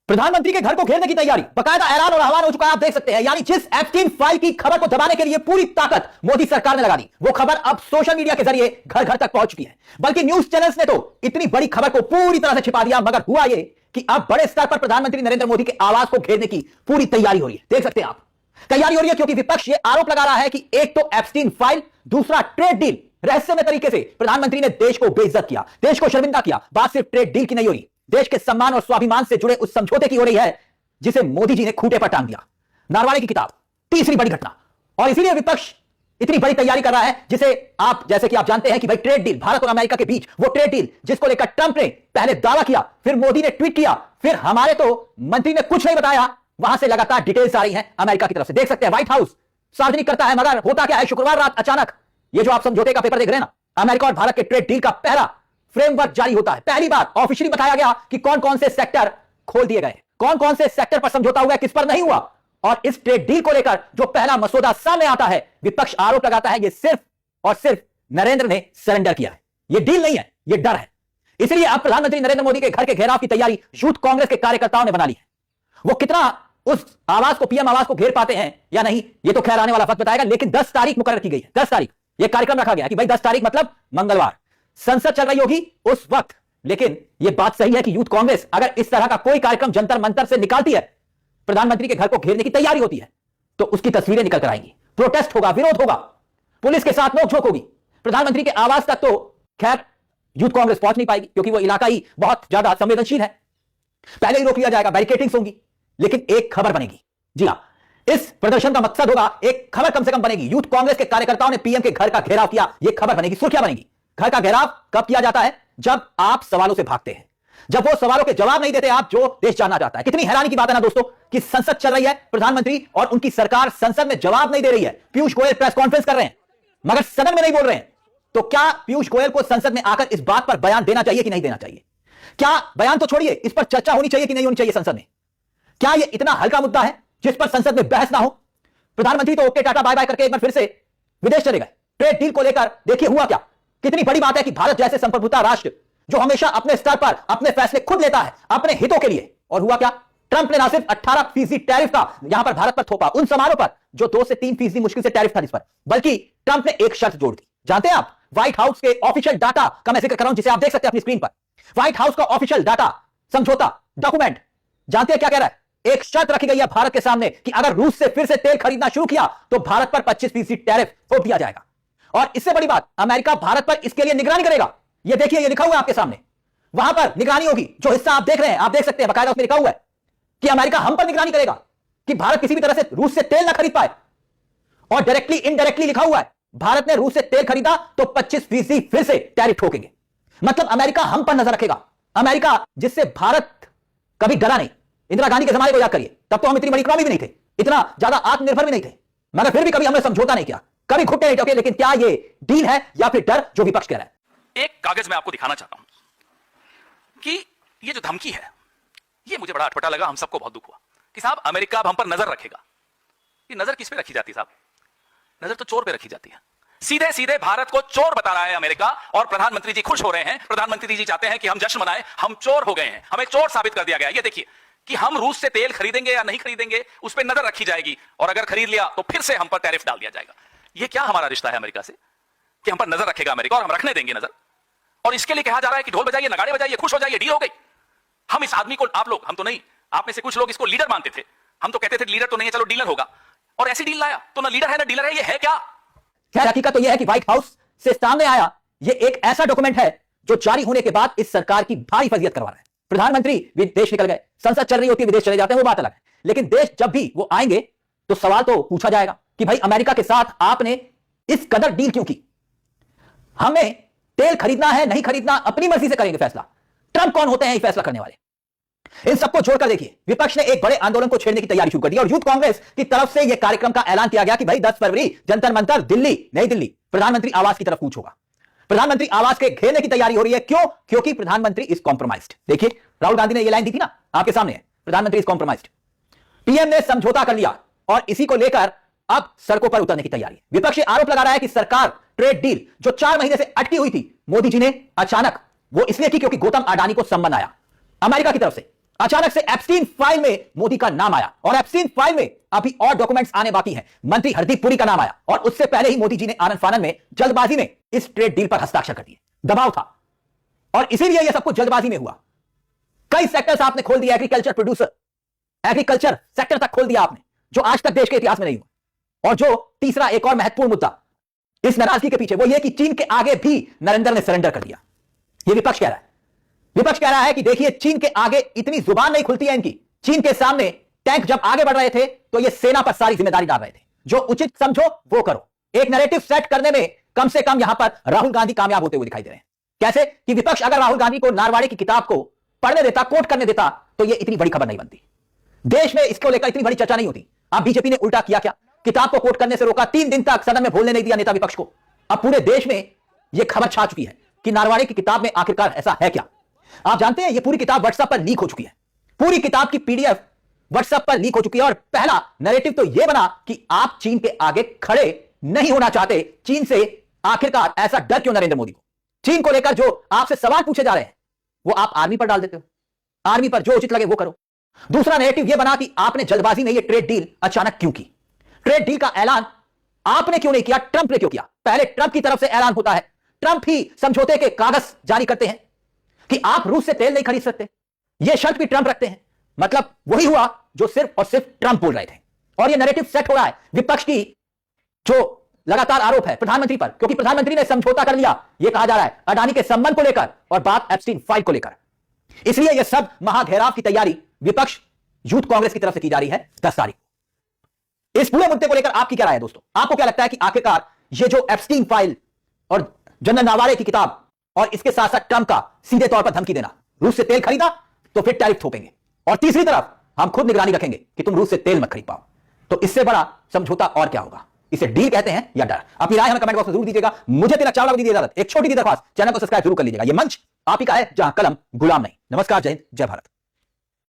प्रधानमंत्री के घर को घेरने की तैयारी बकायदा ऐलान और आह्वान हो चुका है। आप देख सकते हैं, यानी जिस एप्स्टीन फाइल की खबर को दबाने के लिए पूरी ताकत मोदी सरकार ने लगा दी, वो खबर अब सोशल मीडिया के जरिए घर घर तक पहुंच चुकी है। बल्कि न्यूज चैनल्स ने तो इतनी बड़ी खबर को पूरी तरह से छिपा दिया, मगर हुआ ये कि अब बड़े स्तर पर प्रधानमंत्री नरेंद्र मोदी के आवास को घेरने की पूरी तैयारी हो रही है। देख सकते हैं आप, तैयारी हो रही है क्योंकि विपक्ष ये आरोप लगा रहा है कि एक तो एप्स्टीन फाइल, दूसरा ट्रेड डील। रहस्यमय तरीके से प्रधानमंत्री ने देश को बेइज्जत किया, देश को शर्मिंदा किया। बात सिर्फ ट्रेड डील की नहीं हो रही, देश के सम्मान और स्वाभिमान से जुड़े उस समझौते की हो रही है जिसे मोदी जी ने खूंटे पर टांग दिया। नारवाले की किताब, तीसरी बड़ी घटना। और इसीलिए विपक्ष इतनी बड़ी तैयारी कर रहा है, जिसे आप जैसे कि आप जानते हैं कि भाई ट्रेड डील, भारत और अमेरिका के बीच वो ट्रेड डील जिसको लेकर ट्रंप ने पहले दावा किया, फिर मोदी ने ट्वीट किया, फिर हमारे तो मंत्री ने कुछ नहीं बताया, वहां से लगातार डिटेल्स आ रही हैं अमेरिका की तरफ से। देख सकते हैं व्हाइट हाउस सार्वजनिक करता है, मगर होता क्या है, शुक्रवार रात अचानक ये जो आप समझौते का पेपर देख रहे हैं ना, अमेरिका और भारत के ट्रेड डील का पहला फ्रेमवर्क जारी होता है। पहली बार ऑफिशियली बताया गया कि कौन कौन से सेक्टर खोल दिए गए, कौन कौन से सेक्टर पर समझौता हुआ है, किस पर नहीं हुआ। और इस ट्रेड डील को लेकर जो पहला मसौदा सामने आता है, विपक्ष आरोप लगाता है ये सिर्फ और सिर्फ नरेंद्र ने सरेंडर किया है। ये डील नहीं है, ये डर है। इसलिए अब प्रधानमंत्री नरेंद्र मोदी के घर के घेराव की तैयारी यूथ कांग्रेस के कार्यकर्ताओं ने बना ली है। वो कितना उस आवास को, पीएम आवास को घेर पाते हैं या नहीं, ये तो खैर आने वाला वक्त बताएगा। लेकिन 10 तारीख मुकर्रर की गई है, 10 तारीख ये कार्यक्रम रखा गया कि भाई 10 तारीख मतलब मंगलवार संसद चल रही होगी उस वक्त। लेकिन यह बात सही है कि यूथ कांग्रेस अगर इस तरह का कोई कार्यक्रम जंतर मंतर से निकालती है, प्रधानमंत्री के घर को घेरने की तैयारी होती है, तो उसकी तस्वीरें निकल कर आएंगी, प्रोटेस्ट होगा, विरोध होगा, पुलिस के साथ नोकझोंक होगी। प्रधानमंत्री के आवास तक तो खैर यूथ कांग्रेस पहुंच नहीं पाएगी क्योंकि वो इलाका ही बहुत ज्यादा संवेदनशील है, पहले ही रोक लिया जाएगा, बैरिकेडिंग्स होंगी। लेकिन एक खबर बनेगी, जी हां, इस प्रदर्शन का मकसद होगा, एक खबर कम से कम बनेगी। यूथ कांग्रेस के कार्यकर्ताओं ने पीएम के घर का घेराव किया, यह खबर बनेगी, सुर्खियां बनेगी। घर का घेराव कब किया जाता है? जब आप सवालों से भागते हैं, जब वो सवालों के जवाब नहीं देते आप, जो देश जानना चाहता है। कितनी हैरानी की बात है ना दोस्तों कि संसद चल रही है, प्रधानमंत्री और उनकी सरकार संसद में जवाब नहीं दे रही है। पीयूष गोयल प्रेस कॉन्फ्रेंस कर रहे हैं मगर सदन में नहीं बोल रहे हैं। तो क्या पीयूष गोयल को संसद में आकर इस बात पर बयान देना चाहिए कि नहीं देना चाहिए? क्या बयान तो छोड़िए, इस पर चर्चा होनी चाहिए कि नहीं होनी चाहिए संसद में? क्या यह इतना हल्का मुद्दा है जिस पर संसद में बहस ना हो? प्रधानमंत्री तो ओके टाटा बाय बाय करके एक बार फिर से विदेश चले गए। ट्रेड डील को लेकर देखिए हुआ क्या। कितनी बड़ी बात है कि भारत जैसे संप्रभुता राष्ट्र जो हमेशा अपने स्तर पर अपने फैसले खुद लेता है अपने हितों के लिए, और हुआ क्या, ट्रंप ने ना सिर्फ 18% टैरिफ का यहां पर भारत पर थोपा उन सामानों पर जो 2 से 3% मुश्किल से टैरिफ था जिस पर, बल्कि ट्रंप ने एक शर्त जोड़ दी। जानते हैं आप, व्हाइट हाउस के ऑफिशियल डाटा का मैं जिक्र कर रहा हूं जिसे आप देख सकते हैं अपनी स्क्रीन पर। व्हाइट हाउस का ऑफिशियल डाटा, समझौता, डॉक्यूमेंट, जानते हैं क्या कह रहा है? एक शर्त रखी गई है भारत के सामने कि अगर रूस से फिर से तेल खरीदना शुरू किया तो भारत पर 25% टैरिफ थोप दिया जाएगा। और इससे बड़ी बात, अमेरिका भारत पर इसके लिए निगरानी करेगा। यह देखिए, यह लिखा हुआ है आपके सामने, वहां पर निगरानी होगी। जो हिस्सा आप देख रहे हैं, आप देख सकते हैं बाकायदा उसमें लिखा हुआ है कि अमेरिका हम पर निगरानी करेगा कि भारत किसी भी तरह से रूस से तेल ना खरीद पाए। और डायरेक्टली इनडायरेक्टली लिखा हुआ है, भारत ने रूस से तेल खरीदा तो 25% फिर से टैरिफ ठोकेंगे। मतलब अमेरिका हम पर नजर रखेगा। अमेरिका जिससे भारत कभी डरा नहीं। इंदिरा गांधी के जमाने को याद करिए, तब तो हम इतनी बड़ी इकोनॉमी भी नहीं थे, इतना ज्यादा आत्मनिर्भर भी नहीं थे, मगर फिर भी कभी हमने समझौता नहीं किया, कभी घुटने नहीं टोके। लेकिन क्या ये डील है या फिर डर जो विपक्ष कह रहा है? एक कागज मैं आपको दिखाना चाहता हूं कि ये जो धमकी है, ये मुझे बड़ा अटपटा लगा, हम सबको बहुत दुख हुआ कि साहब अमेरिका अब हम पर नजर रखेगा। ये नजर किस पे रखी जाती है साहब? नजर तो चोर पे रखी जाती है। सीधे सीधे भारत को चोर बता रहा है अमेरिका, और प्रधानमंत्री जी खुश हो रहे हैं। प्रधानमंत्री जी चाहते हैं कि हम जश्न मनाएं, हम चोर हो गए हैं, हमें चोर साबित कर दिया गया। ये देखिए कि हम रूस से तेल खरीदेंगे या नहीं खरीदेंगे उस पर नजर रखी जाएगी, और अगर खरीद लिया तो फिर से हम पर टैरिफ डाल दिया जाएगा। ये क्या हमारा रिश्ता है अमेरिका से कि हम पर नजर रखेगा अमेरिका और हम रखने देंगे नजर? और इसके लिए कहा जा रहा है कि ढोल बजाइए, नगाड़े बजाइए, खुश हो जाइए, डील हो गई। हम इस आदमी को, आप लोग, हम तो नहीं, आप में से कुछ लोग इसको लीडर मानते थे। हम तो कहते थे लीडर तो नहीं है, चलो डीलर होगा, और ऐसी डील लाया तो ना लीडर है ना डीलर है। ये है क्या? खैर हकीकत तो यह है कि व्हाइट हाउस से सामने आया यह एक ऐसा डॉक्यूमेंट है जो जारी होने के बाद इस सरकार की भारी फजीहत करवा रहा है। प्रधानमंत्री विदेश निकल गए, संसद चल रही होती है, विदेश चले जाते हैं, वो बात अलग है। लेकिन देश जब भी वो आएंगे तो सवाल तो पूछा जाएगा कि भाई अमेरिका के साथ आपने इस कदर डील क्यों की? हमें तेल खरीदना है नहीं खरीदना अपनी मर्जी से करेंगे फैसला। ट्रंप कौन होते हैं ये फैसला करने वाले? इन सबको जोड़कर देखिए, विपक्ष ने एक बड़े आंदोलन को छेड़ने की तैयारी शुरू कर दी और यूथ कांग्रेस की तरफ से यह कार्यक्रम का ऐलान किया गया कि भाई 10 फरवरी जंतर मंतर दिल्ली, नई दिल्ली, प्रधानमंत्री आवास की तरफ कूच होगा। प्रधानमंत्री आवास के घेरने की तैयारी हो रही है। क्यों? क्योंकि प्रधानमंत्री इज कॉम्प्रोमाइज्ड। देखिए, राहुल गांधी ने यह लाइन दी थी ना, आपके सामने है, प्रधानमंत्री इज कॉम्प्रोमाइज्ड। पीएम ने समझौता कर लिया और इसी को लेकर अब सड़कों पर उतरने की तैयारी। विपक्ष आरोप लगा रहा है कि सरकार ट्रेड डील जो 4 महीने से अटकी हुई थी, मोदी जी ने अचानक वो इसलिए की क्योंकि गौतम अडानी को सम्मन आया अमेरिका की तरफ से। अचानक से एप्स्टीन फाइल में मोदी का नाम आया और एप्स्टीन फाइल में अभी और डॉक्यूमेंट्स आने बाकी हैं। मंत्री हरदीप पुरी का नाम आया और उससे पहले ही मोदी जी ने आनंद फानन में जल्दबाजी में इस ट्रेड डील पर हस्ताक्षर कर दिए। दबाव था और इसीलिए यह सब कुछ जल्दबाजी में हुआ। कई सेक्टर्स आपने खोल दिया, एग्रीकल्चर प्रोड्यूसर, एग्रीकल्चर सेक्टर तक खोल दिया आपने, जो आज तक देश के इतिहास में नहीं हुआ। और जो तीसरा एक और महत्वपूर्ण मुद्दा इस नाराजगी के पीछे, वो यह कि चीन के आगे भी नरेंद्र ने सरेंडर कर दिया। यह विपक्ष कह रहा है। विपक्ष कह रहा है कि देखिए, चीन के आगे इतनी जुबान नहीं खुलती है इनकी। चीन के सामने टैंक जब आगे बढ़ रहे थे तो ये सेना पर सारी जिम्मेदारी डाल रहे थे। जो उचित समझो वो करो। एक नैरेटिव सेट करने में कम से कम यहां पर राहुल गांधी कामयाब होते हुए दिखाई दे रहे हैं। कैसे कि विपक्ष अगर राहुल गांधी को नारवाड़ी की किताब को पढ़ने देता, कोट करने देता, तो ये इतनी बड़ी खबर नहीं बनती। देश में इसको लेकर इतनी बड़ी चर्चा नहीं होती। अब बीजेपी ने उल्टा किया क्या? किताब को कोट करने से रोका, 3 दिन तक सदन में बोलने नहीं दिया नेता विपक्ष को। अब पूरे देश में यह खबर छा चुकी है कि नारवाड़ी की किताब में आखिरकार ऐसा है क्या। आप जानते हैं, यह पूरी किताब व्हाट्सएप पर लीक हो चुकी है। पूरी किताब की पीडीएफ व्हाट्सएप पर लीक हो चुकी है और पहला नैरेटिव तो यह बना कि आप चीन के आगे खड़े नहीं होना चाहते। चीन से आखिरकार ऐसा डर क्यों नरेंद्र मोदी को? चीन को लेकर जो आपसे सवाल पूछे जा रहे हैं वो आप आर्मी पर डाल देते हो। आर्मी पर जो उचित लगे वो करो। दूसरा नैरेटिव यह बना कि आपने जल्दबाजी में यह ट्रेड डील अचानक क्यों की। ट्रेड डील का ऐलान आपने क्यों नहीं किया, ट्रंप ने क्यों किया? पहले ट्रंप की तरफ से ऐलान होता है, ट्रंप ही समझौते के कागज जारी करते हैं कि आप रूस से तेल नहीं खरीद सकते। यह शर्त भी ट्रंप रखते हैं। मतलब वही हुआ जो सिर्फ और सिर्फ ट्रंप बोल रहे थे। और यह नैरेटिव सेट हो रहा है विपक्ष की जो लगातार आरोप है प्रधानमंत्री पर, क्योंकि प्रधानमंत्री ने समझौता कर लिया, यह कहा जा रहा है अडानी के संबंध को लेकर और बात एप्स्टीन फाइल को लेकर। इसलिए यह सब महाघेराव की तैयारी विपक्ष यूथ कांग्रेस की तरफ से की जा रही है 10 तारीख को। इस पूरे मुद्दे को लेकर आपकी क्या राय है दोस्तों? आपको क्या लगता है कि आखिरकार यह जो एप्स्टीन फाइल और जनरल नावारे की किताब और इसके साथ साथ ट्रंप का सीधे तौर पर धमकी देना, रूस से तेल खरीदा तो फिर टैरिफ थोपेंगे और तीसरी तरफ हम खुद निगरानी रखेंगे कि तुम रूस से तेल मत खरीद पाओ, तो इससे बड़ा समझौता और क्या होगा? इसे डील कहते हैं या डर? अपनी राय हमें कमेंट बॉक्स में जरूर दीजिएगा। मुझे तिलक चावला को दीजिए इजाजत। एक छोटी सी दरख्वास्त, चैनल को सब्सक्राइब जरूर कर लीजिएगा। यह मंच आप ही का है जहां कलम गुलाम नहीं। नमस्कार, जय हिंद, जय भारत।